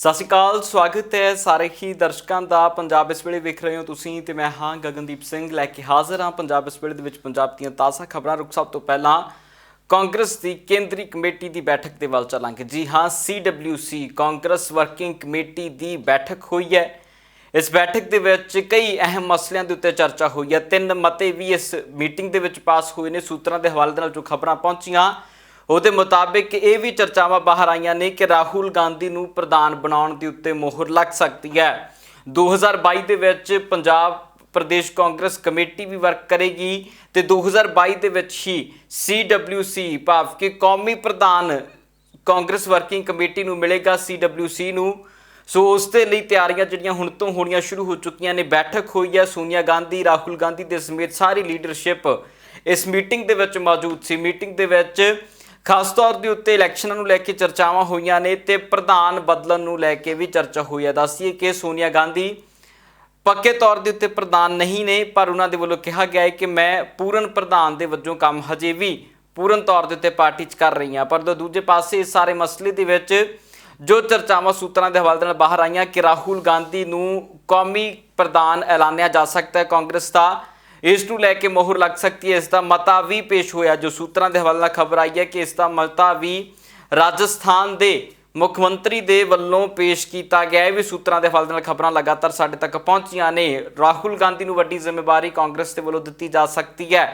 ਸਤਿ ਸ਼੍ਰੀ ਅਕਾਲ, ਸਵਾਗਤ ਹੈ ਸਾਰੇ ਹੀ ਦਰਸ਼ਕਾਂ ਦਾ। ਪੰਜਾਬ ਇਸ ਵੇਲੇ ਵੇਖ ਰਹੇ ਹੋ ਤੁਸੀਂ ਤੇ ਮੈਂ ਹਾਂ ਗਗਨਦੀਪ ਸਿੰਘ ਲੈ ਕੇ ਹਾਜ਼ਰ ਹਾਂ ਪੰਜਾਬ ਇਸ ਵੇਲੇ ਦੇ ਵਿੱਚ ਪੰਜਾਬ ਦੀਆਂ ਤਾਜ਼ਾ ਖਬਰਾਂ। ਰੁਕ ਸਭ ਤੋਂ ਪਹਿਲਾਂ ਕਾਂਗਰਸ ਦੀ ਕੇਂਦਰੀ ਕਮੇਟੀ ਦੀ ਬੈਠਕ ਦੇ ਵੱਲ ਚੱਲਾਂਗੇ। ਜੀ ਹਾਂ, CWC ਕਾਂਗਰਸ ਵਰਕਿੰਗ ਕਮੇਟੀ ਦੀ ਬੈਠਕ ਹੋਈ ਹੈ। ਇਸ ਬੈਠਕ ਦੇ ਵਿੱਚ ਕਈ ਅਹਿਮ ਮਸਲਿਆਂ ਦੇ ਉੱਤੇ ਚਰਚਾ ਹੋਈ ਹੈ। 3 ਮਤੇ ਵੀ ਇਸ ਮੀਟਿੰਗ ਦੇ ਵਿੱਚ ਪਾਸ ਹੋਏ ਨੇ। ਸੂਤਰਾਂ ਦੇ ਹਵਾਲੇ ਦੇ ਨਾਲ ਜੋ ਖਬਰਾਂ ਪਹੁੰਚੀਆਂ ਉਹਦੇ ਮੁਤਾबिक ਇਹ ਵੀ ਚਰਚਾਵਾਂ ਬਾਹਰ ਆਈਆਂ ਨੇ ਕਿ ਰਾਹੁਲ ਗਾਂਧੀ ਨੂੰ ਪ੍ਰਧਾਨ ਬਣਾਉਣ ਦੇ ਉੱਤੇ ਮੋਹਰ ਲੱਗ ਸਕਦੀ ਹੈ। 2022 ਦੇ ਵਿੱਚ ਪੰਜਾਬ ਪ੍ਰਦੇਸ਼ ਕਾਂਗਰਸ ਕਮੇਟੀ ਵੀ ਵਰਕ ਕਰੇਗੀ ਤੇ 2022 ਦੇ ਵਿੱਚ ਹੀ CWC ਭਾਵ ਕਿ ਕੌਮੀ ਪ੍ਰਧਾਨ ਕਾਂਗਰਸ ਵਰਕਿੰਗ ਕਮੇਟੀ ਨੂੰ ਮਿਲੇਗਾ CWC ਨੂੰ। ਸੋ ਉਸ ਦੇ ਲਈ ਤਿਆਰੀਆਂ ਜਿਹੜੀਆਂ ਹੁਣ ਤੋਂ ਹੋਣੀਆਂ ਸ਼ੁਰੂ ਹੋ ਚੁੱਕੀਆਂ ਨੇ। ਬੈਠਕ ਹੋਈ ਹੈ, ਸੋਨੀਆ ਗਾਂਧੀ, ਰਾਹੁਲ ਗਾਂਧੀ ਦੇ ਸਮੇਤ ਸਾਰੀ ਲੀਡਰਸ਼ਿਪ ਇਸ ਮੀਟਿੰਗ ਦੇ ਵਿੱਚ ਮੌਜੂਦ ਸੀ। ਮੀਟਿੰਗ ਦੇ ਵਿੱਚ ਖਾਸ ਤੌਰ ਦੇ ਉੱਤੇ ਇਲੈਕਸ਼ਨਾਂ ਨੂੰ ਲੈ ਕੇ ਚਰਚਾਵਾਂ ਹੋਈਆਂ ਨੇ ਤੇ ਪ੍ਰਧਾਨ ਬਦਲਣ ਨੂੰ ਲੈ ਕੇ ਵੀ ਚਰਚਾ ਹੋਈ ਹੈ। ਦੱਸੀਏ ਕਿ ਸੋਨੀਆ ਗਾਂਧੀ ਪੱਕੇ ਤੌਰ ਦੇ ਉੱਤੇ ਪ੍ਰਧਾਨ ਨਹੀਂ ਨੇ, ਪਰ ਉਹਨਾਂ ਦੇ ਵੱਲੋਂ ਕਿਹਾ ਗਿਆ ਹੈ ਕਿ ਮੈਂ ਪੂਰਨ ਪ੍ਰਧਾਨ ਦੇ ਵਜੋਂ ਕੰਮ ਹਜੇ ਵੀ ਪੂਰਨ ਤੌਰ ਦੇ ਉੱਤੇ ਪਾਰਟੀ 'ਚ ਕਰ ਰਹੀ ਹਾਂ। ਪਰ ਦੂਜੇ ਪਾਸੇ ਇਸ ਸਾਰੇ ਮਸਲੇ ਦੇ ਵਿੱਚ ਜੋ ਚਰਚਾਵਾਂ ਸੂਤਰਾਂ ਦੇ ਹਵਾਲੇ ਨਾਲ ਬਾਹਰ ਆਈਆਂ ਕਿ ਰਾਹੁਲ ਗਾਂਧੀ ਨੂੰ ਕੌਮੀ ਪ੍ਰਧਾਨ ਐਲਾਨਿਆ ਜਾ ਸਕਦਾ ਹੈ ਕਾਂਗਰਸ ਦਾ, ਇਸ ਨੂੰ ਲੈ ਕੇ ਮੋਹਰ ਲੱਗ ਸਕਦੀ ਹੈ। ਇਸ ਦਾ ਮਤਾ ਵੀ ਪੇਸ਼ ਹੋਇਆ। ਜੋ ਸੂਤਰਾਂ ਦੇ ਹਵਾਲੇ ਨਾਲ ਖਬਰ ਆਈ ਹੈ ਕਿ ਇਸ ਦਾ ਮਤਾ ਵੀ ਰਾਜਸਥਾਨ ਦੇ ਮੁੱਖ ਮੰਤਰੀ ਦੇ ਵੱਲੋਂ ਪੇਸ਼ ਕੀਤਾ ਗਿਆ ਹੈ। ਵੀ ਸੂਤਰਾਂ ਦੇ ਹਵਾਲੇ ਨਾਲ ਖਬਰਾਂ ਲਗਾਤਾਰ ਸਾਡੇ ਤੱਕ ਪਹੁੰਚੀਆਂ ਨੇ। ਰਾਹੁਲ ਗਾਂਧੀ ਨੂੰ ਵੱਡੀ ਜ਼ਿੰਮੇਵਾਰੀ ਕਾਂਗਰਸ ਦੇ ਵੱਲੋਂ ਦਿੱਤੀ ਜਾ ਸਕਦੀ ਹੈ।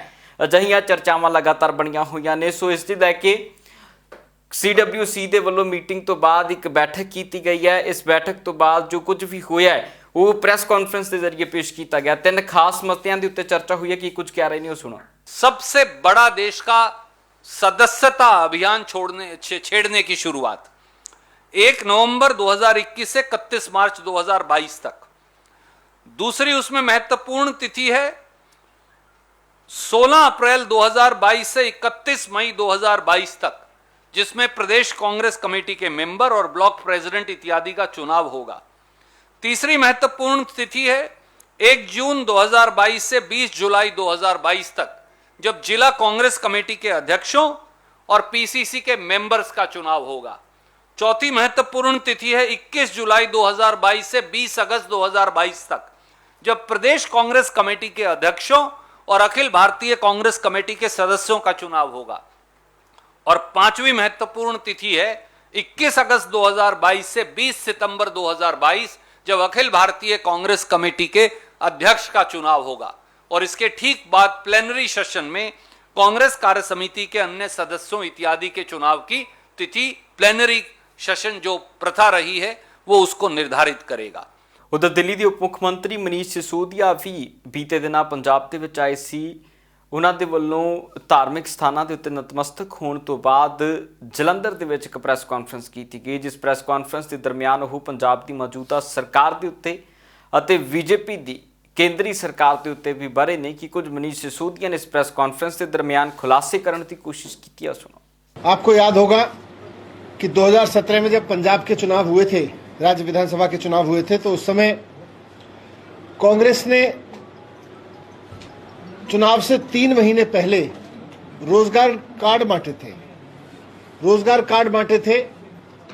ਅਜਿਹੀਆਂ ਚਰਚਾਵਾਂ ਲਗਾਤਾਰ ਬਣੀਆਂ ਹੋਈਆਂ ਨੇ। ਸੋ ਇਸ ਦੇ ਲੈ ਕੇ CWC ਦੇ ਵੱਲੋਂ ਮੀਟਿੰਗ ਤੋਂ ਬਾਅਦ ਇੱਕ ਬੈਠਕ ਕੀਤੀ ਗਈ ਹੈ। ਇਸ ਬੈਠਕ ਤੋਂ ਬਾਅਦ ਜੋ ਕੁਝ ਵੀ ਹੋਇਆ ਹੈ वो प्रेस कॉन्फ्रेंस के जरिए पेश किया गया। 3 खास मसलों के उत्ते चर्चा हुई है कि कुछ क्या रहे नहीं वो सुनो। सबसे बड़ा देश का सदस्यता अभियान छेड़ने की शुरुआत 1 नवंबर 2021 से 31 मार्च 2022 तक। दूसरी उसमें महत्वपूर्ण तिथि है 16 अप्रैल 2022 से 31 मई 2022 तक, जिसमें प्रदेश कांग्रेस कमेटी के मेंबर और ब्लॉक प्रेसिडेंट इत्यादि का चुनाव होगा। तीसरी महत्वपूर्ण तिथि है 1 जून 2022 से 20 जुलाई 2022 तक, जब जिला कांग्रेस कमेटी के अध्यक्षों और PCC के मेंबर्स का चुनाव होगा। चौथी महत्वपूर्ण तिथि है 21 जुलाई 2022 से 20 अगस्त 2022 तक, जब प्रदेश कांग्रेस कमेटी के अध्यक्षों और अखिल भारतीय कांग्रेस कमेटी के सदस्यों का चुनाव होगा। और 5वीं महत्वपूर्ण तिथि है 21 अगस्त 2022 से 20 सितंबर 2022, जब अखिल भारतीय कांग्रेस कमेटी के अध्यक्ष का चुनाव होगा। और इसके ठीक बाद प्लेनरी सेशन में कांग्रेस कार्य समिति के अन्य सदस्यों इत्यादि के चुनाव की तिथि प्लेनरी सेशन जो प्रथा रही है वो उसको निर्धारित करेगा। उधर दिल्ली के उप मुख्यमंत्री मनीष सिसोदिया भी बीते दिन पंजाब के विच आए सी। ਉਹਨਾਂ ਦੇ ਵੱਲੋਂ ਧਾਰਮਿਕ ਸਥਾਨਾਂ ਦੇ ਉੱਤੇ ਨਤਮਸਤਕ ਹੋਣ ਤੋਂ ਬਾਅਦ ਜਲੰਧਰ ਦੇ ਵਿੱਚ ਇੱਕ ਪ੍ਰੈਸ ਕਾਨਫਰੰਸ ਕੀਤੀ ਗਈ, ਜਿਸ ਪ੍ਰੈਸ ਕਾਨਫਰੰਸ ਦੇ ਦਰਮਿਆਨ ਉਹ ਪੰਜਾਬ ਦੀ ਮੌਜੂਦਾ ਸਰਕਾਰ ਦੇ ਉੱਤੇ ਅਤੇ BJP ਦੀ ਕੇਂਦਰੀ ਸਰਕਾਰ ਦੇ ਉੱਤੇ ਵੀ ਬਾਰੇ ਨੇ ਕਿ ਕੁਝ ਮਨੀਸ਼ ਸਿਸੋਦੀਆ ਨੇ ਇਸ ਪ੍ਰੈਸ ਕਾਨਫਰੰਸ ਦੇ ਦਰਮਿਆਨ ਖੁਲਾਸੇ ਕਰਨ ਦੀ ਕੋशिश की है। सुनो। आपको याद होगा कि 2017 में जब पंजाब के चुनाव हुए थे, राज्य विधानसभा के चुनाव हुए थे, तो उस समय कांग्रेस ने चुनाव से 3 महीने पहले रोजगार कार्ड बांटे थे। रोजगार कार्ड बांटे थे।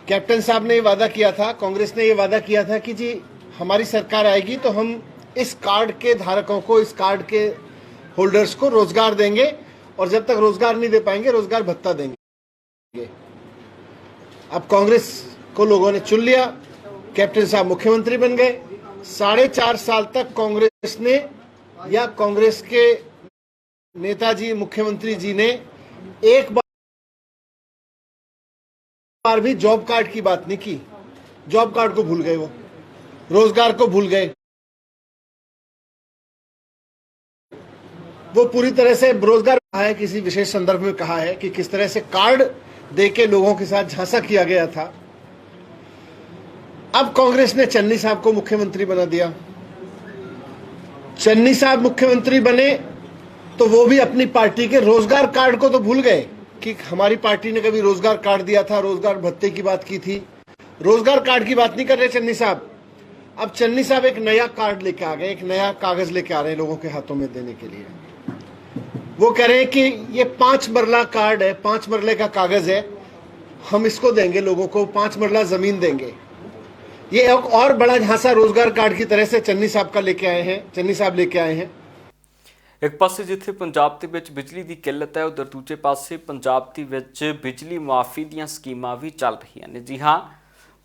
कैप्टन साहब ने ये वादा किया था, कांग्रेस ने ये वादा किया था कि जी हमारी सरकार आएगी तो हम इस कार्ड के धारकों को, इस कार्ड के होल्डर्स को रोजगार देंगे और जब तक रोजगार नहीं दे पाएंगे रोजगार भत्ता देंगे। अब कांग्रेस को लोगों ने चुन लिया, कैप्टन साहब मुख्यमंत्री बन गए। 4.5 साल तक कांग्रेस ने या कांग्रेस के नेताजी मुख्यमंत्री जी ने एक बार भी जॉब कार्ड की बात नहीं की। जॉब कार्ड को भूल गए, वो रोजगार को भूल गए। वो पूरी तरह से रोजगार है, किसी विशेष संदर्भ में कहा है कि किस तरह से कार्ड देके लोगों के साथ झांसा किया गया था। अब कांग्रेस ने चन्नी साहब को मुख्यमंत्री बना दिया। चन्नी साहब मुख्यमंत्री बने तो वो भी अपनी पार्टी के रोजगार कार्ड को तो भूल गए कि हमारी पार्टी ने कभी रोजगार कार्ड दिया था, रोजगार भत्ते की बात की थी। रोजगार कार्ड की बात नहीं कर रहे चन्नी साहब। अब चन्नी साहब एक नया कार्ड लेके आ गए, एक नया कागज लेके आ रहे हैं लोगों के हाथों में देने के लिए। वो कह रहे हैं कि ये 5 मरला कार्ड है, 5 मरले का कागज है, हम इसको देंगे लोगों को, 5 मरला जमीन देंगे। ये एक और बड़ा झांसा रोजगार कार्ड की तरह से चन्नी साहब का लेके आए हैं, चन्नी साहब लेके आए हैं। ਇੱਕ ਪਾਸੇ ਜਿੱਥੇ ਪੰਜਾਬ ਦੇ ਵਿੱਚ ਬਿਜਲੀ ਦੀ ਕਿੱਲਤ ਹੈ, ਉਧਰ ਦੂਜੇ ਪਾਸੇ ਪੰਜਾਬ ਦੇ ਵਿੱਚ ਬਿਜਲੀ ਮੁਆਫੀ ਦੀਆਂ ਸਕੀਮਾਂ ਵੀ ਚੱਲ ਰਹੀਆਂ ਨੇ। ਜੀ ਹਾਂ,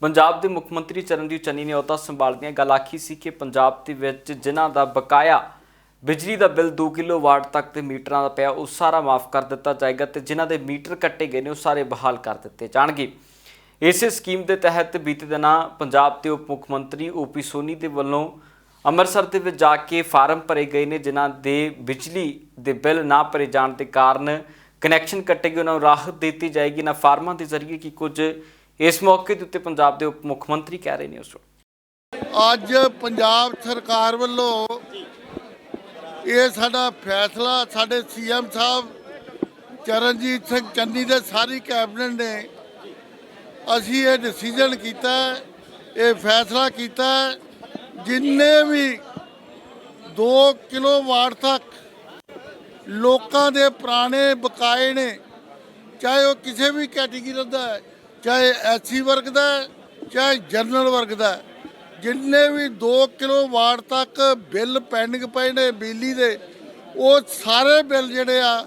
ਪੰਜਾਬ ਦੇ ਮੁੱਖ ਮੰਤਰੀ ਚਰਨਜੀਤ ਚੰਨੀ ਨੇ ਅਹੁਦਾ ਸੰਭਾਲਦਿਆਂ ਗੱਲ ਆਖੀ ਸੀ ਕਿ ਪੰਜਾਬ ਦੇ ਵਿੱਚ ਜਿਨ੍ਹਾਂ ਦਾ ਬਕਾਇਆ ਬਿਜਲੀ ਦਾ ਬਿੱਲ 2 ਕਿਲੋਵਾਟ ਤੱਕ ਦੇ ਮੀਟਰਾਂ ਦਾ ਪਿਆ, ਉਹ ਸਾਰਾ ਮਾਫ ਕਰ ਦਿੱਤਾ ਜਾਏਗਾ ਤੇ ਜਿਨ੍ਹਾਂ ਦੇ ਮੀਟਰ ਕੱਟੇ ਗਏ ਨੇ ਉਹ ਸਾਰੇ ਬਹਾਲ ਕਰ ਦਿੱਤੇ ਜਾਣਗੇ। ਇਸੇ ਸਕੀਮ ਦੇ ਤਹਿਤ ਬੀਤੇ ਦਿਨਾਂ ਪੰਜਾਬ ਦੇ ਉਪ ਮੁੱਖ ਮੰਤਰੀ ਓਪੀ ਸੋਨੀ ਦੇ ਵੱਲੋਂ ਅੰਮ੍ਰਿਤਸਰ ਦੇ ਵਿੱਚ ਜਾ ਕੇ ਫਾਰਮ ਭਰੇ ਗਏ ਨੇ, ਜਿਨ੍ਹਾਂ ਦੇ ਬਿਜਲੀ ਦੇ ਬਿੱਲ ਨਾ ਭਰੇ ਜਾਣ ਦੇ ਕਾਰਨ ਕਨੈਕਸ਼ਨ ਕੱਟੇ ਗਏ, ਉਹਨਾਂ ਨੂੰ ਰਾਹਤ ਦਿੱਤੀ ਜਾਏਗੀ ਨਾ ਫਾਰਮਾਂ ਦੇ ਜ਼ਰੀਏ। ਕਿ ਕੁਝ ਇਸ ਮੌਕੇ ਦੇ ਉੱਤੇ ਪੰਜਾਬ ਦੇ ਉਪ ਮੁੱਖ ਮੰਤਰੀ ਕਹਿ ਰਹੇ ਨੇ ਉਸ ਅੱਜ ਪੰਜਾਬ ਸਰਕਾਰ ਵੱਲੋਂ ਇਹ ਸਾਡਾ ਫੈਸਲਾ ਸਾਡੇ ਸੀਐਮ ਸਾਹਿਬ ਚਰਨਜੀਤ ਸਿੰਘ ਚੰਨੀ ਦੇ ਸਾਰੀ ਕੈਬਨਿਟ ਨੇ ਅਸੀਂ ਇਹ ਡਿਸੀਜਨ ਕੀਤਾ, ਇਹ ਫੈਸਲਾ ਕੀਤਾ, ਜਿੰਨੇ ਵੀ 2 ਕਿਲੋਵਾਟ ਤੱਕ ਲੋਕਾਂ ਦੇ ਪੁਰਾਣੇ ਬਕਾਏ ਨੇ, ਚਾਹੇ ਉਹ ਕਿਸੇ ਵੀ ਕੈਟੇਗਰੀ ਦਾ ਹੈ, ਚਾਹੇ ਐਸਸੀ ਵਰਗ ਦਾ ਹੈ, ਚਾਹੇ ਜਨਰਲ ਵਰਗ ਦਾ ਹੈ, ਜਿੰਨੇ ਵੀ 2 ਕਿਲੋਵਾਟ ਤੱਕ ਬਿੱਲ ਪੈਂਡਿੰਗ ਪਏ ਨੇ ਬਿਜਲੀ ਦੇ, ਉਹ ਸਾਰੇ ਬਿੱਲ ਜਿਹੜੇ ਆ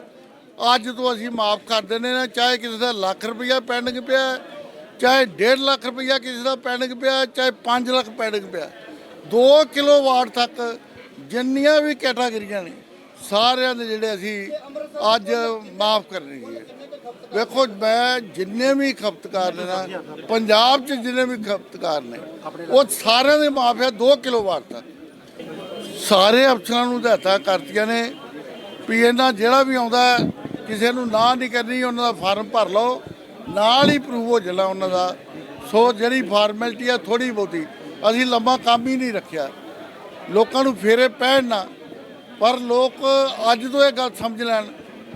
ਅੱਜ ਤੋਂ ਅਸੀਂ ਮਾਫ ਕਰ ਦਿੰਦੇ ਨੇ। ਚਾਹੇ ਕਿਸੇ ਦਾ ਲੱਖ ਰੁਪਈਆ ਪੈਂਡਿੰਗ ਪਿਆ, ਚਾਹੇ 1.5 ਲੱਖ ਰੁਪਈਆ ਕਿਸੇ ਦਾ ਪੈਂਡਿੰਗ ਪਿਆ, ਚਾਹੇ 5 ਲੱਖ ਪੈਂਡਿੰਗ ਪਿਆ, 2 ਕਿਲੋਵਾਟ ਤੱਕ ਜਿੰਨੀਆਂ ਵੀ ਕੈਟਾਗਰੀਆਂ ਨੇ ਸਾਰਿਆਂ ਦੇ ਜਿਹੜੇ ਅਸੀਂ ਅੱਜ ਮਾਫ ਕਰਨੇ ਹੈ। ਵੇਖੋ, ਮੈਂ ਜਿੰਨੇ ਵੀ ਖਪਤਕਾਰ ਨੇ ਨਾ ਪੰਜਾਬ 'ਚ, ਜਿੰਨੇ ਵੀ ਖਪਤਕਾਰ ਨੇ ਉਹ ਸਾਰਿਆਂ ਦੇ ਮਾਫ ਹੈ 2 ਕਿਲੋਵਾਟ ਤੱਕ। ਸਾਰੇ ਅਫਸਰਾਂ ਨੂੰ ਹਦਾਇਤਾਂ ਕਰਤੀਆਂ ਨੇ ਵੀ ਇਹਨਾਂ ਜਿਹੜਾ ਵੀ ਆਉਂਦਾ ਕਿਸੇ ਨੂੰ ਨਾ ਨਹੀਂ ਕਰਨੀ, ਉਹਨਾਂ ਦਾ ਫਾਰਮ ਭਰ ਲਓ, ਨਾਲ ਹੀ ਪ੍ਰੂਵ ਹੋ ਜਾਣਾ ਉਹਨਾਂ ਦਾ। ਸੋ ਜਿਹੜੀ ਫਾਰਮੈਲਿਟੀ ਆ ਥੋੜ੍ਹੀ ਬਹੁਤੀ, ਅਸੀਂ ਲੰਮਾ ਕੰਮ ਹੀ ਨਹੀਂ ਰੱਖਿਆ, ਲੋਕਾਂ ਨੂੰ ਫੇਰੇ ਪੈਣ ਨਾ, ਪਰ ਲੋਕ ਅੱਜ ਤੋਂ ਇਹ ਗੱਲ ਸਮਝ ਲੈਣ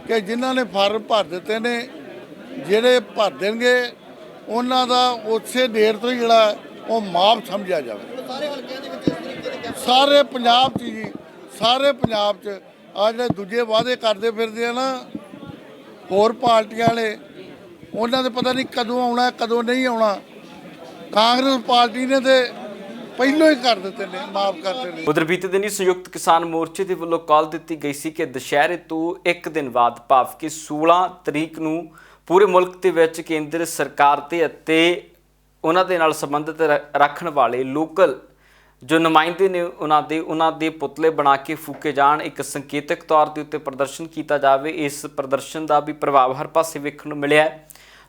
ਕਿ ਜਿਨ੍ਹਾਂ ਨੇ ਫਾਰਮ ਭਰ ਦਿੱਤੇ ਨੇ, ਜਿਹੜੇ ਭਰ ਦੇਣਗੇ ਉਹਨਾਂ ਦਾ ਉਸੇ ਡੇਟ ਤੋਂ ਹੀ ਜਿਹੜਾ ਉਹ ਮਾਫ ਸਮਝਿਆ ਜਾਵੇ। ਸਾਰੇ ਪੰਜਾਬ 'ਚ ਜੀ, ਸਾਰੇ ਪੰਜਾਬ 'ਚ ਆ ਜਿਹੜੇ ਦੂਜੇ ਵਾਅਦੇ ਕਰਦੇ ਫਿਰਦੇ ਆ ਨਾ ਹੋਰ ਪਾਰਟੀਆਂ ਵਾਲੇ, ਉਹਨਾਂ ਦੇ ਪਤਾ ਨਹੀਂ ਕਦੋਂ ਆਉਣਾ ਕਦੋਂ ਨਹੀਂ ਆਉਣਾ। ਕਾਂਗਰਸ ਪਾਰਟੀ ਨੇ ਤੇ ਪਹਿਲੋਂ ਹੀ ਕਰ ਦਿੱਤੇ ਨੇ, ਮਾਫ ਕਰਦੇ ਨੇ। ਉਧਰ ਬੀਤੇ ਦਿਨੀ ਸੰਯੁਕਤ ਕਿਸਾਨ ਮੋਰਚੇ ਦੇ ਵੱਲੋਂ ਕਾਲ ਦਿੱਤੀ ਗਈ ਸੀ ਕਿ ਦੁਸ਼ਹਿਰੇ ਤੋਂ ਇੱਕ ਦਿਨ ਬਾਅਦ ਭਾਵ ਕਿ 16 ਤਰੀਕ ਨੂੰ ਪੂਰੇ ਮੁਲਕ ਦੇ ਵਿੱਚ ਕੇਂਦਰ ਸਰਕਾਰ ਤੇ ਅਤੇ ਉਹਨਾਂ ਦੇ ਨਾਲ ਸੰਬੰਧਿਤ ਰੱਖਣ ਵਾਲੇ ਲੋਕਲ ਜੋ ਨੁਮਾਇੰਦੇ ਨੇ ਉਹਨਾਂ ਦੇ ਪੁਤਲੇ ਬਣਾ ਕੇ ਫੂਕੇ ਜਾਣ, ਇੱਕ ਸੰਕੇਤਕ ਤੌਰ ਦੇ ਉੱਤੇ ਪ੍ਰਦਰਸ਼ਨ ਕੀਤਾ ਜਾਵੇ। ਇਸ ਪ੍ਰਦਰਸ਼ਨ ਦਾ ਵੀ ਪ੍ਰਭਾਵ ਹਰ ਪਾਸੇ ਵੇਖਣ ਨੂੰ ਮਿਲਿਆ।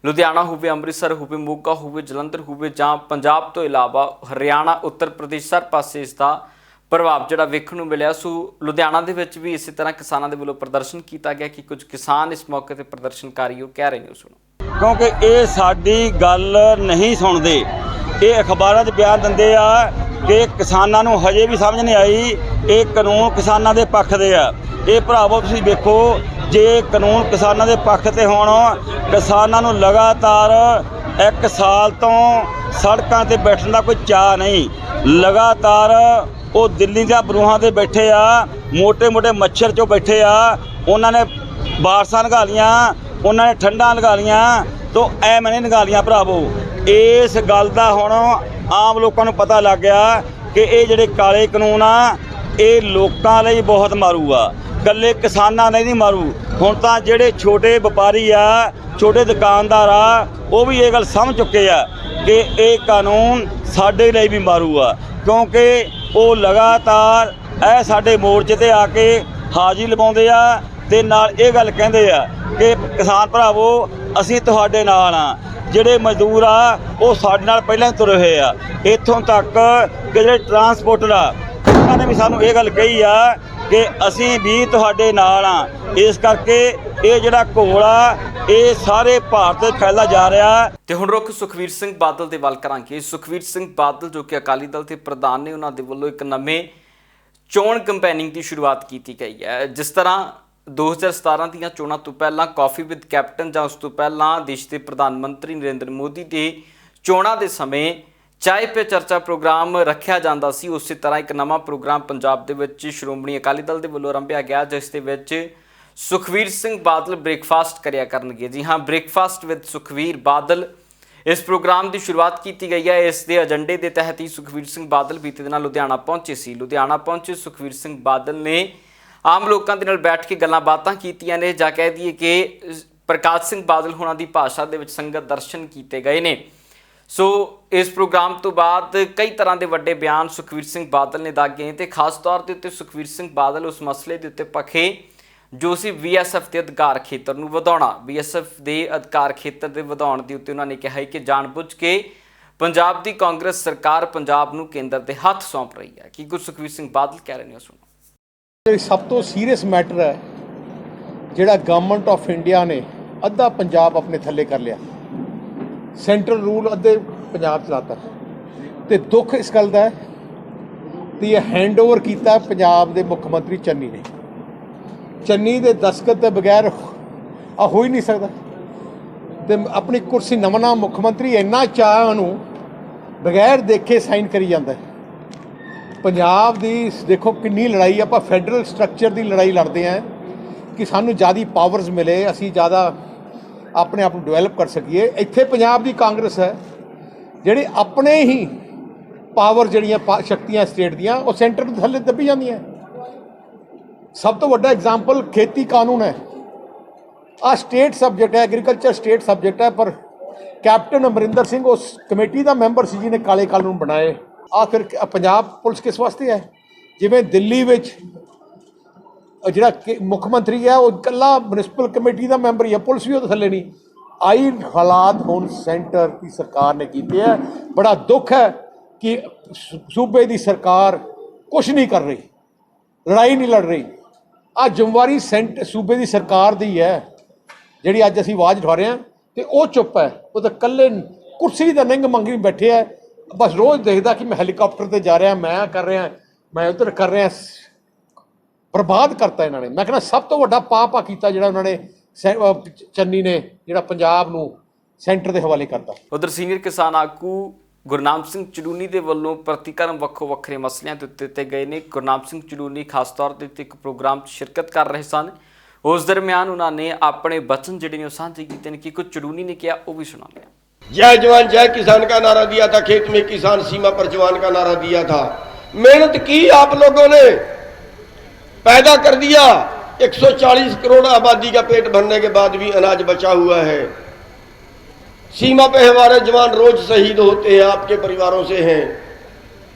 ਲੁਧਿਆਣਾ ਹੋਵੇ, ਅੰਮ੍ਰਿਤਸਰ ਹੋਵੇ, ਮੋਗਾ ਹੋਵੇ, ਜਲੰਧਰ ਹੋਵੇ ਜਾਂ ਪੰਜਾਬ ਤੋਂ ਇਲਾਵਾ ਹਰਿਆਣਾ, ਉੱਤਰ ਪ੍ਰਦੇਸ਼, ਹਰ ਪਾਸੇ ਇਸ ਦਾ ਪ੍ਰਭਾਵ ਜਿਹੜਾ ਵੇਖਣ ਨੂੰ ਮਿਲਿਆ। ਸੋ ਲੁਧਿਆਣਾ ਦੇ ਵਿੱਚ ਵੀ ਇਸੇ ਤਰ੍ਹਾਂ ਕਿਸਾਨਾਂ ਦੇ ਵੱਲੋਂ ਪ੍ਰਦਰਸ਼ਨ ਕੀਤਾ ਗਿਆ। ਕਿ ਕੁਝ ਕਿਸਾਨ ਇਸ ਮੌਕੇ ਤੇ ਪ੍ਰਦਰਸ਼ਨਕਾਰੀ ਉਹ ਕਹਿ ਰਹੇ ਨੇ, ਸੁਣੋ। ਕਿਉਂਕਿ ਇਹ ਸਾਡੀ ਗੱਲ ਨਹੀਂ ਸੁਣਦੇ, ਇਹ ਅਖਬਾਰਾਂ 'ਚ ਬਿਆਨ ਦਿੰਦੇ ਆ ਕਿ ਕਿਸਾਨਾਂ ਨੂੰ ਹਜੇ ਵੀ ਸਮਝ ਨਹੀਂ ਆਈ ਇਹ ਕਾਨੂੰਨ ਕਿਸਾਨਾਂ ਦੇ ਪੱਖ ਦੇ ਆ। ਇਹ ਭਰਾਵੋ ਤੁਸੀਂ ਵੇਖੋ, ਜੇ ਕਾਨੂੰਨ ਕਿਸਾਨਾਂ ਦੇ ਪੱਖ ਤੇ ਹੋਣ, ਕਿਸਾਨਾਂ ਨੂੰ ਲਗਾਤਾਰ 1 ਸਾਲ ਤੋਂ ਸੜਕਾਂ ਤੇ ਬੈਠਣ ਦਾ ਕੋਈ ਚਾਅ ਨਹੀਂ। ਲਗਾਤਾਰ ਉਹ ਦਿੱਲੀ ਦੀਆਂ ਬਰੂਹਾਂ ਤੇ ਬੈਠੇ ਆ, ਮੋਟੇ-ਮੋਟੇ ਮੱਛਰ 'ਚੋਂ ਬੈਠੇ ਆ। ਉਹਨਾਂ ਨੇ ਬਾਰਸਾਂ ਲਗਾ ਲੀਆਂ, ਉਹਨਾਂ ਨੇ ਠੰਡਾਂ ਲਗਾ ਲੀਆਂ, ਤੋਂ ਐਵੇਂ ਨਹੀਂ ਲਗਾ ਲੀਆਂ ਭਰਾਵੋ। ਇਸ ਗੱਲ ਦਾ ਹੁਣ ਆਮ ਲੋਕਾਂ ਨੂੰ ਪਤਾ ਲੱਗ ਗਿਆ ਕਿ ਇਹ ਜਿਹੜੇ ਕਾਲੇ ਕਾਨੂੰਨ ਆ ਇਹ ਲੋਕਾਂ ਲਈ ਬਹੁਤ ਮਾਰੂ ਆ, ਇਕੱਲੇ ਕਿਸਾਨਾਂ ਲਈ ਨਹੀਂ ਮਾਰੂ। ਹੁਣ ਤਾਂ ਜਿਹੜੇ ਛੋਟੇ ਵਪਾਰੀ ਆ, ਛੋਟੇ ਦੁਕਾਨਦਾਰ ਆ, ਉਹ ਵੀ ਇਹ ਗੱਲ ਸਮਝ ਚੁੱਕੇ ਆ ਕਿ ਇਹ ਕਾਨੂੰਨ ਸਾਡੇ ਲਈ ਵੀ ਮਾਰੂ ਆ, ਕਿਉਂਕਿ ਉਹ ਲਗਾਤਾਰ ਇਹ ਸਾਡੇ ਮੋਰਚੇ ਤੇ ਆ ਕੇ ਹਾਜ਼ਰੀ ਲਵਾਉਂਦੇ ਆ ਤੇ ਨਾਲ ਇਹ ਗੱਲ ਕਹਿੰਦੇ ਆ ਕਿ ਕਿਸਾਨ ਭਰਾਵੋ ਅਸੀਂ ਤੁਹਾਡੇ ਨਾਲ ਆ। ਜਿਹੜੇ ਮਜ਼ਦੂਰ ਆ ਉਹ ਸਾਡੇ ਨਾਲ ਪਹਿਲਾਂ ਹੀ ਤੁਰੇ ਹੋਏ ਆ। ਇੱਥੋਂ ਤੱਕ ਕਿ ਜਿਹੜੇ ਟਰਾਂਸਪੋਰਟਰ ਆ ਉਹਨਾਂ ਨੇ ਵੀ ਸਾਨੂੰ ਇਹ ਗੱਲ ਕਹੀ ਆ ਕਿ ਅਸੀਂ ਵੀ ਤੁਹਾਡੇ ਨਾਲ ਆ। ਇਸ ਕਰਕੇ ਇਹ ਜਿਹੜਾ ਘੋਲ ਆ ਇਹ ਸਾਰੇ ਭਾਰਤ 'ਚ ਫੈਲਦਾ ਜਾ ਰਿਹਾ। ਤੇ ਹੁਣ ਰੁੱਖ ਸੁਖਵੀਰ ਸਿੰਘ ਬਾਦਲ ਦੇ ਵੱਲ ਕਰਾਂਗੇ। ਸੁਖਵੀਰ ਸਿੰਘ ਬਾਦਲ ਜੋ ਕਿ ਅਕਾਲੀ ਦਲ ਦੇ ਪ੍ਰਧਾਨ ਨੇ, ਉਹਨਾਂ ਦੇ ਵੱਲੋਂ ਇੱਕ ਨਵੇਂ ਚੋਣ ਕੰਪੇਨਿੰਗ ਦੀ ਸ਼ੁਰੂਆਤ ਕੀਤੀ ਗਈ ਹੈ। ਜਿਸ ਤਰ੍ਹਾਂ 2017 ਦੀਆਂ ਚੋਣਾਂ ਤੋਂ ਪਹਿਲਾਂ ਕਾਫੀ ਵਿਦ ਕੈਪਟਨ ਜਾਂ ਉਸ ਤੋਂ ਪਹਿਲਾਂ ਦੇਸ਼ ਦੇ ਪ੍ਰਧਾਨ ਮੰਤਰੀ ਨਰਿੰਦਰ ਮੋਦੀ ਦੇ ਚੋਣਾਂ ਦੇ ਸਮੇਂ ਚਾय पे चर्चा प्रोग्राम रखा जाता सी, उस तरह एक नवा प्रोग्राम पंजाब दे विच श्रोमणी अकाली दल के वलों आरंभिया गया, जिस दे विच सुखवीर सिंह बादल ब्रेकफास्ट करिया करनगे। जी हाँ, ब्रेकफास्ट विद सुखवीर बादल ਇਸ ਪ੍ਰੋਗਰਾਮ ਦੀ ਸ਼ੁਰੂਆਤ ਕੀਤੀ ਗਈ ਹੈ। ਇਸ ਦੇ ਏਜੰਡੇ ਦੇ ਤਹਿਤ ਹੀ ਸੁਖਬੀਰ ਸਿੰਘ ਬਾਦਲ ਬੀਤੇ ਦਿਨਾਂ ਲੁਧਿਆਣਾ ਪਹੁੰਚੇ ਸੀ। ਲੁਧਿਆਣਾ ਪਹੁੰਚੇ ਸੁਖਬੀਰ ਸਿੰਘ ਬਾਦਲ ਨੇ ਆਮ ਲੋਕਾਂ ਦੇ ਨਾਲ ਬੈਠ ਕੇ ਗੱਲਾਂ ਬਾਤਾਂ ਕੀਤੀਆਂ ਨੇ, ਜਾਂ ਕਹਿ ਦਈਏ ਕਿ ਪ੍ਰਕਾਸ਼ ਸਿੰਘ ਬਾਦਲ ਹੋਣਾ ਦੀ ਭਾਸ਼ਾ ਦੇ ਵਿੱਚ ਸੰਗਤ ਦਰਸ਼ਨ ਕੀਤੇ ਗਏ ਨੇ। ਸੋ ਇਸ ਪ੍ਰੋਗਰਾਮ ਤੋਂ ਬਾਅਦ ਕਈ ਤਰ੍ਹਾਂ ਦੇ ਵੱਡੇ ਬਿਆਨ ਸੁਖਬੀਰ ਸਿੰਘ ਬਾਦਲ ਨੇ ਦਾਗੇ ਤੇ ਖਾਸ ਤੌਰ ਦੇ ਉੱਤੇ ਸੁਖਬੀਰ ਸਿੰਘ ਬਾਦਲ ਉਸ ਮਸਲੇ ਦੇ ਉੱਤੇ ਪੱਖੇ ਜੋ ਸੀ BSF ਦੇ ਅਧਿਕਾਰ ਖੇਤਰ ਨੂੰ ਵਧਾਉਣਾ। BSF ਦੇ ਅਧਿਕਾਰ ਖੇਤਰ ਦੇ ਵਧਾਉਣ ਦੇ ਉੱਤੇ ਉਹਨਾਂ ਨੇ ਕਿਹਾ ਕਿ ਜਾਣਬੁੱਝ ਕੇ ਪੰਜਾਬ ਦੀ ਕਾਂਗਰਸ ਸਰਕਾਰ ਪੰਜਾਬ ਨੂੰ ਕੇਂਦਰ ਦੇ ਹੱਥ ਸੌਂਪ ਰਹੀ ਹੈ। ਕੀ ਕੁਝ ਸੁਖਬੀਰ ਸਿੰਘ ਬਾਦਲ ਕਹਿ ਰਹੇ ਨੇ, ਸੁਣੋ। ਜਿਹੜੀ ਸਭ ਤੋਂ ਸੀਰੀਅਸ ਮੈਟਰ ਹੈ, ਜਿਹੜਾ ਗਵਰਨਮੈਂਟ ਆਫ ਇੰਡੀਆ ਨੇ ਅੱਧਾ ਪੰਜਾਬ ਆਪਣੇ ਥੱਲੇ ਕਰ ਲਿਆ, ਸੈਂਟਰਲ ਰੂਲ ਅੱਧੇ ਪੰਜਾਬ ਚਲਾਤਾ, ਤੇ ਦੁੱਖ ਇਸ ਗੱਲ ਦਾ ਹੈ ਕਿ ਇਹ ਹੈਂਡਓਵਰ ਕੀਤਾ ਪੰਜਾਬ ਦੇ ਮੁੱਖ ਮੰਤਰੀ ਚੰਨੀ ਨੇ। ਚੰਨੀ ਦੇ ਦਸਤਖਤ ਦੇ ਬਗੈਰ ਹੋ ਹੀ ਨਹੀਂ ਸਕਦਾ, ਤੇ ਆਪਣੀ ਕੁਰਸੀ ਨਵਾਂ ਮੁੱਖ ਮੰਤਰੀ ਇੰਨਾ ਚਾਅ ਉਹਨੂੰ ਬਗੈਰ ਦੇਖੇ ਸਾਈਨ ਕਰੀ ਜਾਂਦਾ ਹੈ। ਪੰਜਾਬ ਦੀ ਦੇਖੋ ਕਿੰਨੀ ਲੜਾਈ, ਆਪਾਂ ਫੈਡਰਲ ਸਟਰਕਚਰ ਦੀ ਲੜਾਈ ਲੜਦੇ ਹਾਂ ਕਿ ਸਾਨੂੰ ਜ਼ਿਆਦਾ ਪਾਵਰਸ ਮਿਲੇ, ਅਸੀਂ ਜ਼ਿਆਦਾ ਆਪਣੇ ਆਪ ਨੂੰ ਡਿਵੈਲਪ ਕਰ ਸਕੀਏ। ਇੱਥੇ ਪੰਜਾਬ ਦੀ ਕਾਂਗਰਸ ਹੈ ਜਿਹੜੇ ਆਪਣੇ ਹੀ ਪਾਵਰ ਜਿਹੜੀਆਂ ਸ਼ਕਤੀਆਂ ਸਟੇਟ ਦੀਆਂ ਉਹ ਸੈਂਟਰ ਦੇ ਥੱਲੇ ਦੱਬੀ ਜਾਂਦੀਆਂ। ਸਭ ਤੋਂ ਵੱਡਾ ਐਗਜ਼ਾਮਪਲ ਖੇਤੀ ਕਾਨੂੰਨ ਹੈ। ਆਹ ਸਟੇਟ ਸਬਜੈਕਟ ਹੈ, ਐਗਰੀਕਲਚਰ ਸਟੇਟ ਸਬਜੈਕਟ ਹੈ, ਪਰ ਕੈਪਟਨ ਅਮਰਿੰਦਰ ਸਿੰਘ ਉਸ ਕਮੇਟੀ ਦਾ ਮੈਂਬਰ ਸੀ ਜਿਹਨੇ ਕਾਲੇ ਕਾਨੂੰਨ ਬਣਾਏ। ਫਿਰ ਪੰਜਾਬ ਪੁਲਿਸ ਕਿਸ ਵਾਸਤੇ ਹੈ? ਜਿਵੇਂ ਦਿੱਲੀ ਵਿੱਚ ਜਿਹੜਾ ਮੁੱਖ ਮੰਤਰੀ ਹੈ ਉਹ ਇਕੱਲਾ ਮਿਊਨਿਸਪਲ ਕਮੇਟੀ ਦਾ ਮੈਂਬਰ ਹੀ ਹੈ, ਪੁਲਿਸ ਵੀ ਉਹਦੇ ਥੱਲੇ ਨਹੀਂ ਆਈ। ਹਾਲਾਤ ਹੁਣ ਸੈਂਟਰ ਦੀ ਸਰਕਾਰ ਨੇ ਕੀਤੇ ਹੈ। ਬੜਾ ਦੁੱਖ ਹੈ ਕਿ ਸੂਬੇ ਦੀ ਸਰਕਾਰ ਕੁਛ ਨਹੀਂ ਕਰ ਰਹੀ, ਲੜਾਈ ਨਹੀਂ ਲੜ ਰਹੀ। ਆਹ ਜ਼ਿੰਮੇਵਾਰੀ ਸੂਬੇ ਦੀ ਸਰਕਾਰ ਦੀ ਹੈ ਜਿਹੜੀ ਅੱਜ ਅਸੀਂ ਆਵਾਜ਼ ਉਠਾ ਰਹੇ ਹਾਂ, ਤੇ ਉਹ ਚੁੱਪ ਹੈ। ਉਹ ਤਾਂ ਇਕੱਲੇ ਕੁਰਸੀ ਦਾ ਨਿੰਗ ਮੰਗੀ ਬੈਠੇ ਹੈ, ਬਸ ਰੋਜ਼ ਦੇਖਦਾ ਕਿ ਮੈਂ ਹੈਲੀਕਾਪਟਰ ਤੇ ਜਾ ਰਿਹਾ, ਮੈਂ ਕਰ ਰਿਹਾ, ਮੈਂ ਉੱਧਰ ਕਰ ਰਿਹਾ। ਬਰਬਾਦ ਕਰਤਾ ਇਹਨਾਂ ਨੇ। ਮੈਂ ਕਹਿੰਦਾ ਸਭ ਤੋਂ ਵੱਡਾ ਪਾਪ ਆ ਕੀਤਾ ਜਿਹੜਾ ਉਹਨਾਂ ਨੇ ਚੰਨੀ ਨੇ, ਜਿਹੜਾ ਪੰਜਾਬ ਨੂੰ ਸੈਂਟਰ ਦੇ ਹਵਾਲੇ ਕਰਤਾ। ਉਧਰ ਸੀਨੀਅਰ ਕਿਸਾਨ ਆਗੂ ਗੁਰਨਾਮ ਸਿੰਘ ਚੜੂਨੀ ਦੇ ਵੱਲੋਂ ਪ੍ਰਤੀਕਰਮ ਵੱਖੋ ਵੱਖਰੇ ਮਸਲਿਆਂ ਦੇ ਉੱਤੇ ਦਿੱਤੇ ਗਏ ਨੇ। ਗੁਰਨਾਮ ਸਿੰਘ ਚੜੂਨੀ ਖਾਸ ਤੌਰ ਦੇ ਉੱਤੇ ਇੱਕ ਪ੍ਰੋਗਰਾਮ 'ਚ ਸ਼ਿਰਕਤ ਕਰ ਰਹੇ ਸਨ। ਉਸ ਦਰਮਿਆਨ ਉਹਨਾਂ ਨੇ ਆਪਣੇ ਬਚਨ ਜਿਹੜੇ ਨੇ ਉਹ ਸਾਂਝੇ ਕੀਤੇ ਨੇ। ਕਿ ਕੁਝ ਚੜੂਨੀ ਨੇ ਕਿਹਾ ਉਹ ਵੀ ਸੁਣਾਉਂਦੇ ਹਾਂ। जय जवान जय किसान का नारा दिया था, खेत में किसान सीमा पर जवान का नारा दिया था। मेहनत की आप लोगों ने, पैदा कर दिया। 140 करोड़ आबादी का पेट भरने के बाद भी अनाज बचा हुआ है। सीमा पे हमारे जवान रोज शहीद होते हैं, आपके परिवारों से हैं।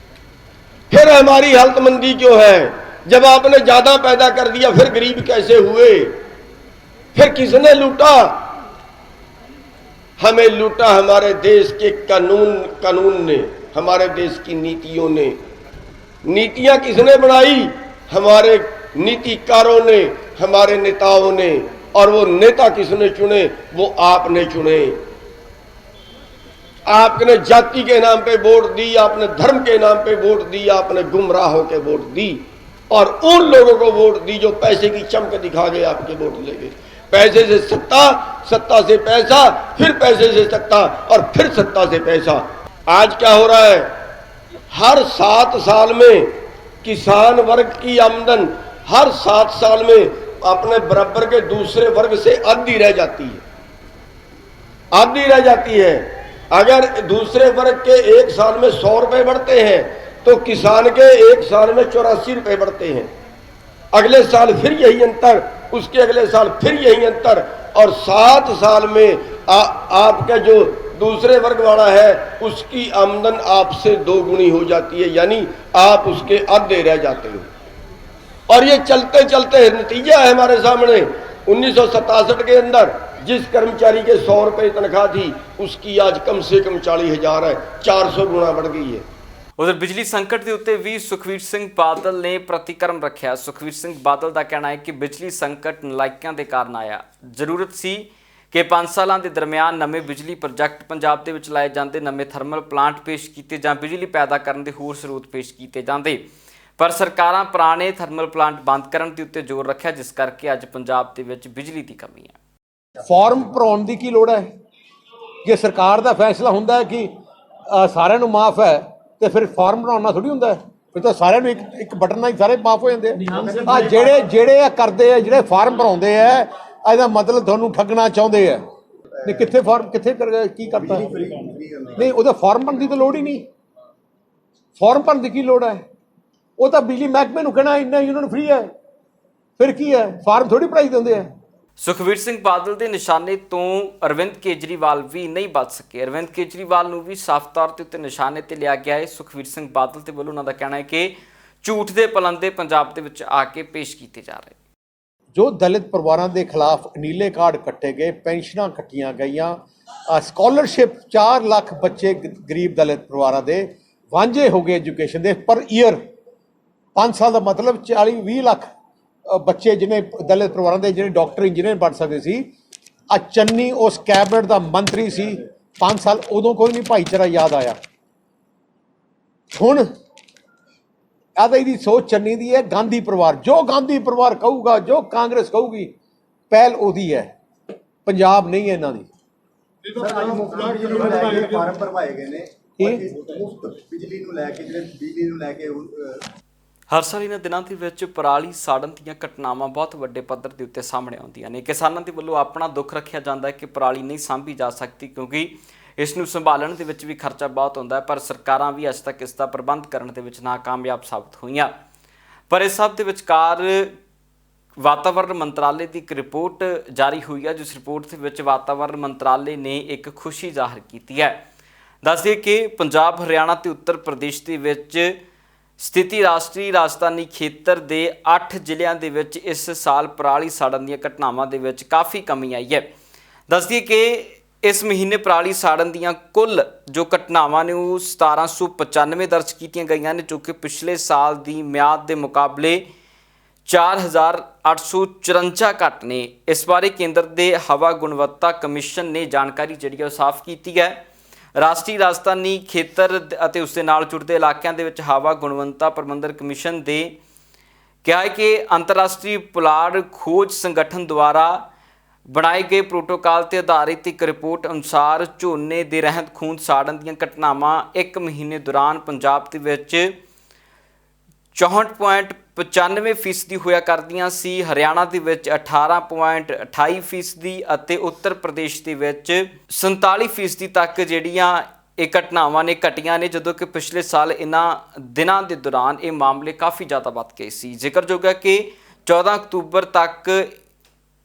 फिर हमारी हालतमंदी क्यों है? जब आपने ज्यादा पैदा कर दिया फिर गरीब कैसे हुए? फिर किसने लूटा? हमें लूटा हमारे देश के कानून ने, हमारे देश की नीतियों ने। नीतियां किसने बनाई? हमारे नीतिकारों ने, हमारे नेताओं ने। और वो नेता किसने चुने? वो आपने चुने। आपने जाति के नाम पे वोट दी, आपने धर्म के नाम पे वोट दी, आपने गुमराहों के वोट दी, और उन लोगों को वोट दी जो पैसे की चमक दिखा गए, आपके वोट ले गए। पैसे से सत्ता, सत्ता से पैसा, फिर पैसे से सत्ता, और फिर सत्ता से पैसा। आज क्या हो रहा है? हर 7 साल में किसान वर्ग की आमदन हर 7 साल में अपने बराबर के दूसरे वर्ग से आधी रह जाती है, आधी रह जाती है। अगर दूसरे वर्ग के एक साल में 100 रुपए बढ़ते हैं तो किसान के एक साल में 84 रुपए बढ़ते हैं। अगले साल फिर यही अंतर, उसके अगले साल फिर यही अंतर, और 7 साल में आपका जो दूसरे वर्ग वाला है उसकी आमदन आपसे 2 गुनी हो जाती है, यानी आप उसके आधे रह जाते हो। और ये चलते चलते नतीजा है हमारे सामने। 1967 के अंदर जिस कर्मचारी के 100 रुपए तनख्वाह थी उसकी आज कम से कम 40,000 है, 400 गुना बढ़ गई है। उधर बिजली संकट के उत्ते भी सुखबीर सिंह बादल ने प्रतिक्रम रखा। सुखबीर सिंह बादल का कहना है कि बिजली संकट नलायकों के कारण आया। जरूरत सी कि 5 सालों के दरमियान नवे बिजली प्रोजैक्ट पंजाब दे विच लाए जाते, नवे थर्मल प्लांट पेश किए जां, बिजली पैदा करने के होर स्रोत पेश किए जाते, पर सरकारां पुराने थर्मल प्लांट बंद करने के उत्ते जोर रखा, जिस करके अज पंजाब दे विच बिजली की कमी है। फॉर्म भराउण दी की लोड़ है? जे सरकार का फैसला हुंदा है कि सारिਆਂ ਨੂੰ माफ है तो फिर फॉर्म बनाना थोड़ी होंगे, फिर तो सारे एक बटन ਨਾਲ सारे माफ हो जाते हैं। आ जेड़े करते हैं, जेड़े फॉर्म भराउंदे है, ਇਹਦਾ मतलब ਤੁਹਾਨੂੰ ਠੱਗਣਾ ਚਾਹੁੰਦੇ ਆ। ਨਹੀਂ ਕਿੱਥੇ ਫਾਰਮ ਕਿੱਥੇ ਕੀ ਕਰਤਾ ਨਹੀਂ ਉਹਦਾ ਫਾਰਮ ਭਰਨ ਦੀ ਤਾਂ ਲੋੜ ਹੀ ਨਹੀਂ। ਫਾਰਮ ਭਰਨ ਦੀ ਕੀ ਲੋੜ ਹੈ? ਉਹ ਤਾਂ ਬਿਜਲੀ ਮਹਿਕਮੇ ਨੂੰ ਕਹਿਣਾ ਇੰਨਾ ਉਹਨਾਂ ਨੂੰ ਫ੍ਰੀ ਹੈ, ਫਿਰ ਕੀ ਹੈ? ਫਾਰਮ ਥੋੜੀ ਭਰਾਈ ਦਿੰਦੇ ਆ। ਸੁਖਬੀਰ ਸਿੰਘ ਬਾਦਲ ਦੇ ਨਿਸ਼ਾਨੇ ਤੋਂ ਅਰਵਿੰਦ ਕੇਜਰੀਵਾਲ ਵੀ ਨਹੀਂ ਬਚ ਸਕੇ। ਅਰਵਿੰਦ ਕੇਜਰੀਵਾਲ ਨੂੰ ਵੀ ਸਾਫ਼ ਤੌਰ ਤੇ ਉੱਤੇ ਨਿਸ਼ਾਨੇ ਤੇ ਲਿਆ ਗਿਆ ਹੈ। ਸੁਖਬੀਰ ਸਿੰਘ ਬਾਦਲ ਦੇ ਵੱਲੋਂ ਉਹਨਾਂ ਦਾ ਕਹਿਣਾ ਹੈ ਕਿ ਝੂਠ ਦੇ ਪਲੰਦੇ ਪੰਜਾਬ ਦੇ ਵਿੱਚ ਆ ਕੇ ਪੇਸ਼ ਕੀਤੇ ਜਾ ਰਹੇ। ਜੋ ਦਲਿਤ ਪਰਿਵਾਰਾਂ ਦੇ ਖਿਲਾਫ ਨੀਲੇ ਕਾਰਡ ਕੱਟੇ ਗਏ, ਪੈਨਸ਼ਨਾਂ ਕੱਟੀਆਂ ਗਈਆਂ, ਸਕਾਲਰਸ਼ਿਪ 4 ਲੱਖ ਬੱਚੇ ਗਰੀਬ ਦਲਿਤ ਪਰਿਵਾਰਾਂ ਦੇ ਵਾਂਝੇ ਹੋ ਗਏ ਐਜੂਕੇਸ਼ਨ ਦੇ ਪਰ ਈਅਰ। 5 ਸਾਲ ਦਾ ਮਤਲਬ 40-20 ਲੱਖ ਬੱਚੇ ਜਿਹਨੇ ਦਲਿਤ ਪਰਿਵਾਰਾਂ ਦੇ ਜਿਹੜੇ ਡਾਕਟਰ ਇੰਜੀਨੀਅਰ ਬਣ ਸਕਦੇ ਸੀ। ਚੰਨੀ ਉਸ ਕੈਬਨਿਟ ਦਾ ਮੰਤਰੀ ਸੀ 5 ਸਾਲ, ਉਦੋਂ ਕੋਈ ਨਹੀਂ ਭਾਈਚਾਰਾ ਯਾਦ ਆਇਆ। ਹੁਣ ਆਦਾ ਇਹਦੀ ਸੋਚ ਚੰਨੀ ਦੀ ਹੈ, ਗਾਂਧੀ ਪਰਿਵਾਰ ਜੋ ਗਾਂਧੀ ਪਰਿਵਾਰ ਕਹੂਗਾ, ਜੋ ਕਾਂਗਰਸ ਕਹੂਗੀ, ਪਹਿਲ ਉਹਦੀ ਹੈ, ਪੰਜਾਬ ਨਹੀਂ ਹੈ ਇਹਨਾਂ ਦੀ। ਫਾਰਮ ਭਰਵਾਏ ਗਏ ਨੇ ਮੁਫਤ ਬਿਜਲੀ ਨੂੰ ਲੈ ਕੇ, ਜਿਹੜੇ ਬਿਜਲੀ ਨੂੰ ਲੈ ਕੇ ਹਰ ਸਾਲ ਇਹਨਾਂ ਦਿਨਾਂ ਦੇ ਵਿੱਚ ਪਰਾਲੀ ਸਾੜਨ ਦੀਆਂ ਘਟਨਾਵਾਂ ਬਹੁਤ ਵੱਡੇ ਪੱਧਰ ਦੇ ਉੱਤੇ ਸਾਹਮਣੇ ਆਉਂਦੀਆਂ ਨੇ। ਕਿਸਾਨਾਂ ਦੇ ਵੱਲੋਂ ਆਪਣਾ ਦੁੱਖ ਰੱਖਿਆ ਜਾਂਦਾ ਹੈ ਕਿ ਪਰਾਲੀ ਨਹੀਂ ਸਾਂਭੀ ਜਾ ਸਕਦੀ ਕਿਉਂਕਿ ਇਸ ਨੂੰ ਸੰਭਾਲਣ ਦੇ ਵਿੱਚ ਵੀ ਖਰਚਾ ਬਹੁਤ ਹੁੰਦਾ ਹੈ, ਪਰ ਸਰਕਾਰਾਂ ਵੀ ਅੱਜ ਤੱਕ ਇਸ ਦਾ ਪ੍ਰਬੰਧ ਕਰਨ ਦੇ ਵਿੱਚ ਨਾਕਾਮਯਾਬ ਸਾਬਤ ਹੋਈਆਂ। ਪਰ ਇਸ ਸਭ ਦੇ ਵਿਚਕਾਰ ਵਾਤਾਵਰਣ ਮੰਤਰਾਲੇ ਦੀ ਇੱਕ ਰਿਪੋਰਟ ਜਾਰੀ ਹੋਈ ਹੈ, ਜਿਸ ਰਿਪੋਰਟ ਦੇ ਵਿੱਚ ਵਾਤਾਵਰਣ ਮੰਤਰਾਲੇ ਨੇ ਇੱਕ ਖੁਸ਼ੀ ਜ਼ਾਹਰ ਕੀਤੀ ਹੈ। ਦੱਸਦੇ ਕਿ ਪੰਜਾਬ, ਹਰਿਆਣਾ ਤੇ ਉੱਤਰ ਪ੍ਰਦੇਸ਼ ਦੇ ਵਿੱਚ ਸਥਿਤੀ ਰਾਸ਼ਟਰੀ ਰਾਜਧਾਨੀ ਖੇਤਰ ਦੇ 8 ਜ਼ਿਲ੍ਹਿਆਂ ਦੇ ਵਿੱਚ ਇਸ ਸਾਲ ਪਰਾਲੀ ਸਾੜਨ ਦੀਆਂ ਘਟਨਾਵਾਂ ਦੇ ਵਿੱਚ ਕਾਫੀ ਕਮੀ ਆਈ ਹੈ। ਦੱਸਦੀ ਕਿ ਇਸ ਮਹੀਨੇ ਪਰਾਲੀ ਸਾੜਨ ਦੀਆਂ ਕੁੱਲ ਜੋ ਘਟਨਾਵਾਂ ਨੇ ਉਹ 1795 ਦਰਜ ਕੀਤੀਆਂ ਗਈਆਂ ਨੇ, ਜੋ ਕਿ ਪਿਛਲੇ ਸਾਲ ਦੀ ਮਿਆਦ ਦੇ ਮੁਕਾਬਲੇ 4854 ਘੱਟ ਨੇ। ਇਸ ਬਾਰੇ ਕੇਂਦਰ ਦੇ ਹਵਾ ਗੁਣਵੱਤਾ ਕਮਿਸ਼ਨ ਨੇ ਜਾਣਕਾਰੀ ਜਿਹੜੀ ਉਹ ਸਾਫ਼ ਕੀਤੀ ਹੈ। ਰਾਸ਼ਟਰੀ ਰਾਜਧਾਨੀ ਖੇਤਰ ਅਤੇ ਉਸ ਦੇ ਨਾਲ ਜੁੜਦੇ ਇਲਾਕਿਆਂ ਦੇ ਵਿੱਚ ਹਵਾ ਗੁਣਵੱਤਾ ਪ੍ਰਬੰਧਨ ਕਮਿਸ਼ਨ ਦੇ ਕਿਹਾ ਹੈ ਕਿ ਅੰਤਰਰਾਸ਼ਟਰੀ ਪੁਲਾੜ ਖੋਜ ਸੰਗਠਨ ਦੁਆਰਾ ਬਣਾਏ ਗਏ ਪ੍ਰੋਟੋਕਾਲ ਤੇ ਆਧਾਰਿਤ ਇੱਕ ਰਿਪੋਰਟ ਅਨੁਸਾਰ ਝੋਨੇ ਦੇ ਰਹਿੰਦ ਖੂੰਹਦ ਸਾੜਨ ਦੀਆਂ ਘਟਨਾਵਾਂ 1 ਮਹੀਨੇ ਦੌਰਾਨ ਪੰਜਾਬ ਦੇ ਵਿੱਚ 64.95% ਹੋਇਆ ਕਰਦੀਆਂ ਸੀ। ਹਰਿਆਣਾ ਦੇ ਵਿੱਚ 18.28% ਅਤੇ ਉੱਤਰ ਪ੍ਰਦੇਸ਼ ਦੇ ਵਿੱਚ 47% ਤੱਕ ਜਿਹੜੀਆਂ ਇਹ ਘਟਨਾਵਾਂ ਨੇ ਘਟੀਆਂ ਨੇ, ਜਦੋਂ ਕਿ ਪਿਛਲੇ ਸਾਲ ਇਹਨਾਂ ਦਿਨਾਂ ਦੇ ਦੌਰਾਨ ਇਹ ਮਾਮਲੇ ਕਾਫੀ ਜ਼ਿਆਦਾ ਵੱਧ ਗਏ ਸੀ। ਜ਼ਿਕਰਯੋਗ ਹੈ ਕਿ 14 ਅਕਤੂਬਰ ਤੱਕ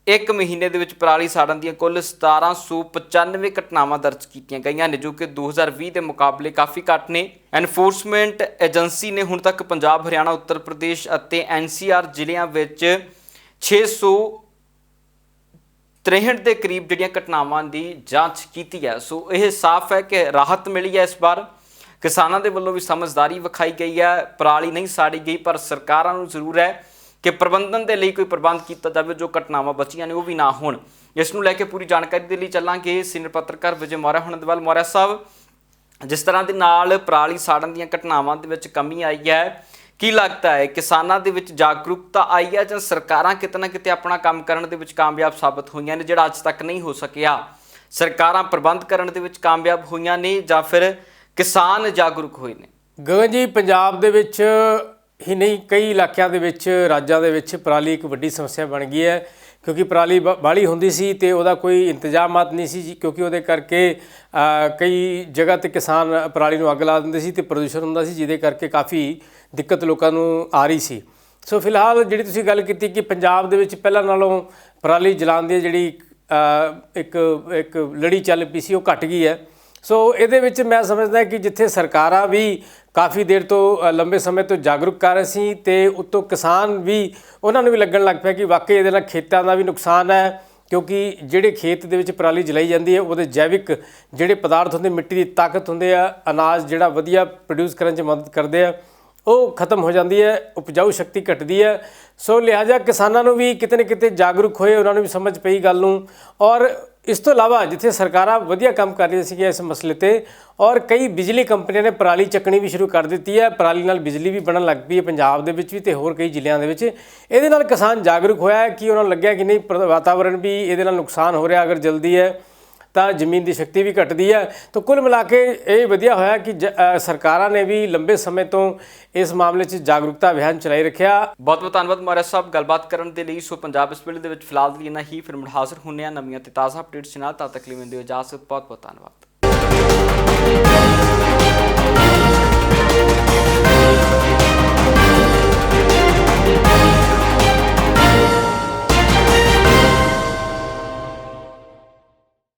1 ਮਹੀਨੇ ਦੇ ਵਿੱਚ ਪਰਾਲੀ ਸਾੜਨ ਦੀਆਂ ਕੁੱਲ 1795 ਘਟਨਾਵਾਂ ਦਰਜ ਕੀਤੀਆਂ ਗਈਆਂ ਨੇ, ਜੋ ਕਿ 2020 ਦੇ ਮੁਕਾਬਲੇ ਕਾਫੀ ਘੱਟ ਨੇ। ਐਨਫੋਰਸਮੈਂਟ ਏਜੰਸੀ ਨੇ ਹੁਣ ਤੱਕ ਪੰਜਾਬ, ਹਰਿਆਣਾ, ਉੱਤਰ ਪ੍ਰਦੇਸ਼ ਅਤੇ NCR ਜ਼ਿਲ੍ਹਿਆਂ ਵਿੱਚ 663 ਦੇ ਕਰੀਬ ਜਿਹੜੀਆਂ ਘਟਨਾਵਾਂ ਦੀ ਜਾਂਚ ਕੀਤੀ ਹੈ। ਸੋ ਇਹ ਸਾਫ਼ ਹੈ ਕਿ ਰਾਹਤ ਮਿਲੀ ਹੈ। ਇਸ ਵਾਰ ਕਿਸਾਨਾਂ ਦੇ ਵੱਲੋਂ ਵੀ ਸਮਝਦਾਰੀ ਵਿਖਾਈ ਗਈ ਹੈ, ਪਰਾਲੀ ਨਹੀਂ ਸਾੜੀ ਗਈ, ਪਰ ਸਰਕਾਰਾਂ ਨੂੰ ਜ਼ਰੂਰ ਹੈ ਕਿ ਪ੍ਰਬੰਧਨ ਦੇ ਲਈ ਕੋਈ ਪ੍ਰਬੰਧ ਕੀਤਾ ਜਾਵੇ, ਜੋ ਘਟਨਾਵਾਂ ਬਚੀਆਂ ਨੇ ਉਹ ਵੀ ਨਾ ਹੋਣ। ਇਸ ਨੂੰ ਲੈ ਕੇ ਪੂਰੀ ਜਾਣਕਾਰੀ ਦੇ ਲਈ ਚੱਲਾਂਗੇ ਸੀਨੀਅਰ ਪੱਤਰਕਾਰ ਵਿਜੇ ਮੌਰਿਆ ਹੁਣਾਂ ਦੇ ਵੱਲ। ਮੌਰਿਆ ਸਾਹਿਬ, ਜਿਸ ਤਰ੍ਹਾਂ ਦੇ ਨਾਲ ਪਰਾਲੀ ਸਾੜਨ ਦੀਆਂ ਘਟਨਾਵਾਂ ਦੇ ਵਿੱਚ ਕਮੀ ਆਈ ਹੈ, ਕੀ ਲੱਗਦਾ ਹੈ ਕਿਸਾਨਾਂ ਦੇ ਵਿੱਚ ਜਾਗਰੂਕਤਾ ਆਈ ਹੈ ਜਾਂ ਸਰਕਾਰਾਂ ਕਿਤੇ ਨਾ ਕਿਤੇ ਆਪਣਾ ਕੰਮ ਕਰਨ ਦੇ ਵਿੱਚ ਕਾਮਯਾਬ ਸਾਬਤ ਹੋਈਆਂ ਨੇ, ਜਿਹੜਾ ਅੱਜ ਤੱਕ ਨਹੀਂ ਹੋ ਸਕਿਆ? ਸਰਕਾਰਾਂ ਪ੍ਰਬੰਧ ਕਰਨ ਦੇ ਵਿੱਚ ਕਾਮਯਾਬ ਹੋਈਆਂ ਨੇ ਜਾਂ ਫਿਰ ਕਿਸਾਨ ਜਾਗਰੂਕ ਹੋਏ ਨੇ? ਗਗਨ ਜੀ, ਪੰਜਾਬ ਦੇ ਵਿੱਚ ਹੀ ਨਹੀਂ, ਕਈ ਇਲਾਕਿਆਂ ਦੇ ਵਿੱਚ, ਰਾਜਾਂ ਦੇ ਵਿੱਚ ਪਰਾਲੀ ਇੱਕ ਵੱਡੀ ਸਮੱਸਿਆ ਬਣ ਗਈ ਹੈ, ਕਿਉਂਕਿ ਪਰਾਲੀ ਬਾਹਲੀ ਹੁੰਦੀ ਸੀ ਅਤੇ ਉਹਦਾ ਕੋਈ ਇੰਤਜ਼ਾਮਾਤ ਨਹੀਂ ਸੀ ਜੀ, ਕਿਉਂਕਿ ਉਹਦੇ ਕਰਕੇ ਕਈ ਜਗ੍ਹਾ 'ਤੇ ਕਿਸਾਨ ਪਰਾਲੀ ਨੂੰ ਅੱਗ ਲਾ ਦਿੰਦੇ ਸੀ ਅਤੇ ਪ੍ਰਦੂਸ਼ਣ ਹੁੰਦਾ ਸੀ, ਜਿਹਦੇ ਕਰਕੇ ਕਾਫੀ ਦਿੱਕਤ ਲੋਕਾਂ ਨੂੰ ਆ ਰਹੀ ਸੀ। ਸੋ ਫਿਲਹਾਲ ਜਿਹੜੀ ਤੁਸੀਂ ਗੱਲ ਕੀਤੀ ਕਿ ਪੰਜਾਬ ਦੇ ਵਿੱਚ ਪਹਿਲਾਂ ਨਾਲੋਂ ਪਰਾਲੀ ਜਲਾਉਣ ਦੀ ਜਿਹੜੀ ਇੱਕ ਲੜੀ ਚੱਲ ਪਈ ਸੀ, ਉਹ ਘਟ ਗਈ ਹੈ। ਸੋ ਇਹਦੇ ਵਿੱਚ ਮੈਂ ਸਮਝਦਾ ਕਿ ਜਿੱਥੇ ਸਰਕਾਰਾਂ ਵੀ ਕਾਫੀ ਦੇਰ ਤੋਂ ਲੰਬੇ ਸਮੇਂ ਤੋਂ ਜਾਗਰੂਕ ਕਰ ਰਹੇ ਸੀ ਅਤੇ ਉੱਤੋਂ ਕਿਸਾਨ ਵੀ, ਉਹਨਾਂ ਨੂੰ ਵੀ ਲੱਗਣ ਲੱਗ ਪਿਆ ਕਿ ਵਾਕਈ ਇਹਦੇ ਨਾਲ ਖੇਤਾਂ ਦਾ ਵੀ ਨੁਕਸਾਨ ਹੈ, ਕਿਉਂਕਿ ਜਿਹੜੇ ਖੇਤ ਦੇ ਵਿੱਚ ਪਰਾਲੀ ਜਲਾਈ ਜਾਂਦੀ ਹੈ ਉਹਦੇ ਜੈਵਿਕ ਜਿਹੜੇ ਪਦਾਰਥ ਹੁੰਦੇ, ਮਿੱਟੀ ਦੀ ਤਾਕਤ ਹੁੰਦੇ ਆ, ਅਨਾਜ ਜਿਹੜਾ ਵਧੀਆ ਪ੍ਰੋਡਿਊਸ ਕਰਨ 'ਚ ਮਦਦ ਕਰਦੇ ਆ, ਉਹ ਖਤਮ ਹੋ ਜਾਂਦੀ ਹੈ, ਉਪਜਾਊ ਸ਼ਕਤੀ ਘਟਦੀ ਹੈ। ਸੋ ਲਿਹਾਜ਼ਾ ਕਿਸਾਨਾਂ ਨੂੰ ਵੀ ਕਿਤੇ ਨਾ ਕਿਤੇ ਜਾਗਰੂਕ ਹੋਏ, ਉਹਨਾਂ ਨੂੰ ਵੀ ਸਮਝ ਪਈ ਗੱਲ ਨੂੰ। ਔਰ ਇਸ ਤੋਂ ਇਲਾਵਾ ਜਿੱਥੇ ਸਰਕਾਰਾਂ ਵਧੀਆ ਕੰਮ ਕਰ ਰਹੀਆਂ ਸੀਗੀਆਂ ਇਸ ਮਸਲੇ 'ਤੇ, ਔਰ ਕਈ ਬਿਜਲੀ ਕੰਪਨੀਆਂ ਨੇ ਪਰਾਲੀ ਚੱਕਣੀ ਵੀ ਸ਼ੁਰੂ ਕਰ ਦਿੱਤੀ ਹੈ, ਪਰਾਲੀ ਨਾਲ ਬਿਜਲੀ ਵੀ ਬਣਨ ਲੱਗ ਪਈ ਹੈ ਪੰਜਾਬ ਦੇ ਵਿੱਚ ਵੀ ਅਤੇ ਹੋਰ ਕਈ ਜ਼ਿਲ੍ਹਿਆਂ ਦੇ ਵਿੱਚ। ਇਹਦੇ ਨਾਲ ਕਿਸਾਨ ਜਾਗਰੂਕ ਹੋਇਆ ਹੈ ਕਿ ਉਹਨਾਂ ਨੂੰ ਲੱਗਿਆ ਕਿ ਨਹੀਂ, ਵਾਤਾਵਰਣ ਵੀ ਇਹਦੇ ਨਾਲ ਨੁਕਸਾਨ ਹੋ ਰਿਹਾ ਅਗਰ ਜਲਦੀ ਹੈ, ਤਾਂ ਜ਼ਮੀਨ ਦੀ ਸ਼ਕਤੀ ਵੀ ਘਟਦੀ ਹੈ। ਤਾਂ ਕੁੱਲ ਮਿਲਾ ਕੇ ਇਹ ਵਧੀਆ ਹੋਇਆ ਕਿ ਸਰਕਾਰਾਂ ਨੇ ਵੀ ਲੰਬੇ ਸਮੇਂ ਤੋਂ ਇਸ ਮਾਮਲੇ 'ਚ ਜਾਗਰੂਕਤਾ ਅਭਿਆਨ ਚਲਾਈ ਰੱਖਿਆ। ਬਹੁਤ ਬਹੁਤ ਧੰਨਵਾਦ ਮੌਰਿਆ ਸਾਹਿਬ ਗੱਲਬਾਤ ਕਰਨ ਦੇ ਲਈ। ਸੋ ਪੰਜਾਬ ਇਸ ਵੇਲੇ ਦੇ ਵਿੱਚ ਫਿਲਹਾਲ ਲਈ ਇੰਨਾ ਹੀ, ਫਿਰ ਮੁੜ ਹਾਜ਼ਰ ਹੁੰਦੇ ਹਾਂ ਨਵੀਆਂ ਤੇ ਤਾਜ਼ਾ ਅਪਡੇਟਸ ਨਾਲ। ਤਦ ਤੱਕ ਲਈ ਮੈਨੂੰ ਦਿਓ ਇਜਾਜ਼ਤ। ਬਹੁਤ ਬਹੁਤ ਧੰਨਵਾਦ।